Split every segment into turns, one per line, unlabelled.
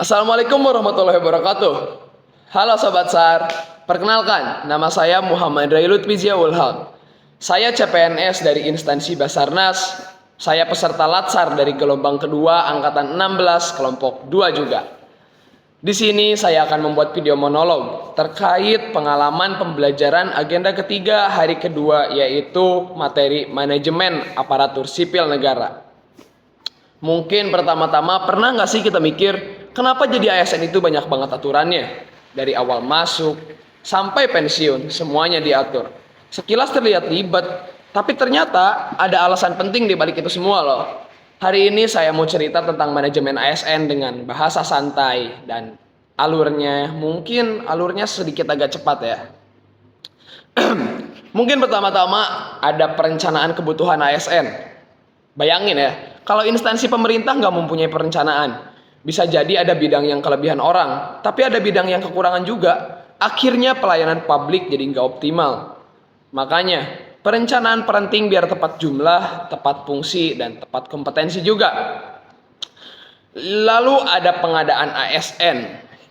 Assalamualaikum warahmatullahi wabarakatuh. Halo Sobat SAR, perkenalkan nama saya Muhammad Ray Lutfi Ziaul Haq. Saya CPNS dari instansi Basarnas. Saya peserta Latsar dari gelombang kedua angkatan 16 kelompok 2 juga. Di sini saya akan membuat video monolog terkait pengalaman pembelajaran agenda ketiga hari kedua, yaitu materi manajemen aparatur sipil negara. Mungkin pertama-tama pernah nggak sih kita mikir, kenapa jadi ASN itu banyak banget aturannya? Dari awal masuk sampai pensiun, semuanya diatur. Sekilas terlihat ribet, tapi ternyata ada alasan penting di balik itu semua loh. Hari ini saya mau cerita tentang manajemen ASN dengan bahasa santai dan alurnya sedikit agak cepat ya. Mungkin pertama-tama ada perencanaan kebutuhan ASN. Bayangin ya, kalau instansi pemerintah nggak mempunyai perencanaan, bisa jadi ada bidang yang kelebihan orang, tapi ada bidang yang kekurangan juga. Akhirnya pelayanan publik jadi nggak optimal. Makanya, perencanaan penting biar tepat jumlah, tepat fungsi, dan tepat kompetensi juga. Lalu ada pengadaan ASN.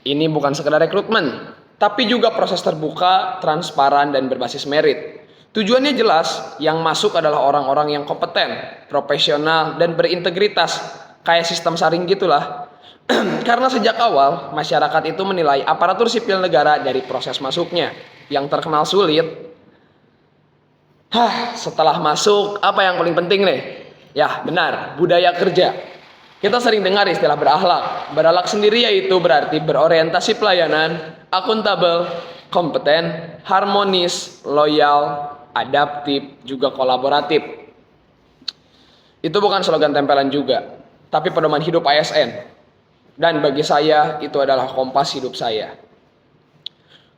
Ini bukan sekedar rekrutmen, tapi juga proses terbuka, transparan, dan berbasis merit. Tujuannya jelas, yang masuk adalah orang-orang yang kompeten, profesional, dan berintegritas. Kayak sistem saring gitulah. Karena sejak awal, masyarakat itu menilai aparatur sipil negara dari proses masuknya. Yang terkenal sulit. Setelah masuk, apa yang paling penting nih? Ya, benar, budaya kerja. Kita sering dengar istilah berakhlak. Berakhlak sendiri yaitu berarti berorientasi pelayanan, akuntabel, kompeten, harmonis, loyal, adaptif, juga kolaboratif. Itu bukan slogan tempelan juga, tapi pedoman hidup ASN. Dan bagi saya, itu adalah kompas hidup saya.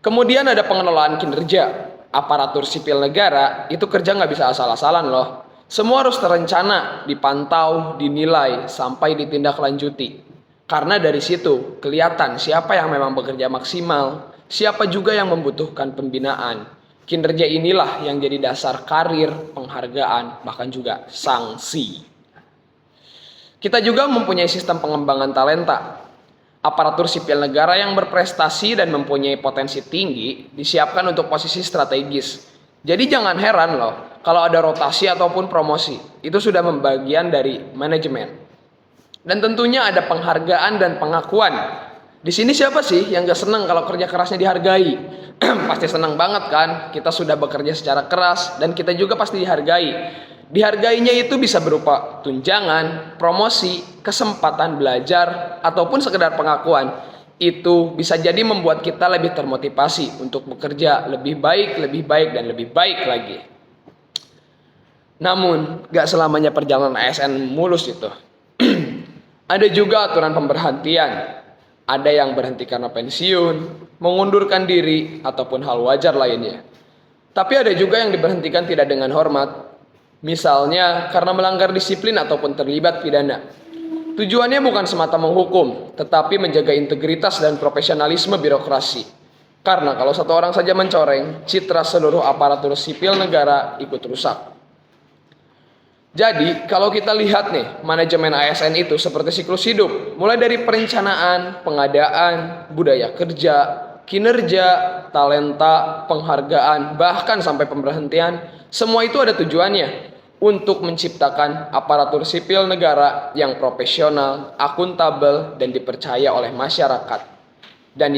Kemudian ada pengelolaan kinerja. Aparatur sipil negara, itu kerja nggak bisa asal-asalan loh. Semua harus terencana, dipantau, dinilai, sampai ditindaklanjuti. Karena dari situ, kelihatan siapa yang memang bekerja maksimal, siapa juga yang membutuhkan pembinaan. Kinerja inilah yang jadi dasar karir, penghargaan, bahkan juga sanksi. Kita juga mempunyai sistem pengembangan talenta. Aparatur sipil negara yang berprestasi dan mempunyai potensi tinggi disiapkan untuk posisi strategis. Jadi jangan heran loh kalau ada rotasi ataupun promosi. Itu sudah membagian dari manajemen. Dan tentunya ada penghargaan dan pengakuan. Di sini siapa sih yang gak senang kalau kerja kerasnya dihargai? Pasti senang banget kan? Kita sudah bekerja secara keras dan kita juga pasti dihargai. Dihargainya itu bisa berupa tunjangan, promosi, kesempatan belajar, ataupun sekedar pengakuan. Itu bisa jadi membuat kita lebih termotivasi untuk bekerja lebih baik, dan lebih baik lagi. Namun, gak selamanya perjalanan ASN mulus itu. Ada juga aturan pemberhentian. Ada yang berhenti karena pensiun, mengundurkan diri, ataupun hal wajar lainnya. Tapi ada juga yang diberhentikan tidak dengan hormat. Misalnya karena melanggar disiplin ataupun terlibat pidana. Tujuannya bukan semata menghukum, tetapi menjaga integritas dan profesionalisme birokrasi. Karena kalau satu orang saja mencoreng, citra seluruh aparatur sipil negara ikut rusak. Jadi, kalau kita lihat nih, manajemen ASN itu seperti siklus hidup. Mulai dari perencanaan, pengadaan, budaya kerja, kinerja, talenta, penghargaan, bahkan sampai pemberhentian. Semua itu ada tujuannya untuk menciptakan aparatur sipil negara yang profesional, akuntabel, dan dipercaya oleh masyarakat. Dan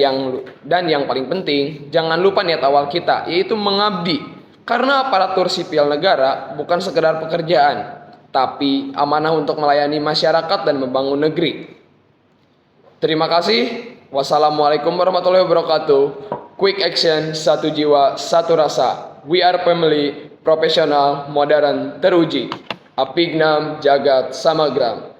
yang paling penting, jangan lupa niat awal kita, yaitu mengabdi. Karena aparatur sipil negara bukan sekedar pekerjaan, tapi amanah untuk melayani masyarakat dan membangun negeri. Terima kasih. Wassalamualaikum warahmatullahi wabarakatuh. Quick action, satu jiwa, satu rasa. We are family, profesional, modern, teruji. Apignam Jagat Samagram.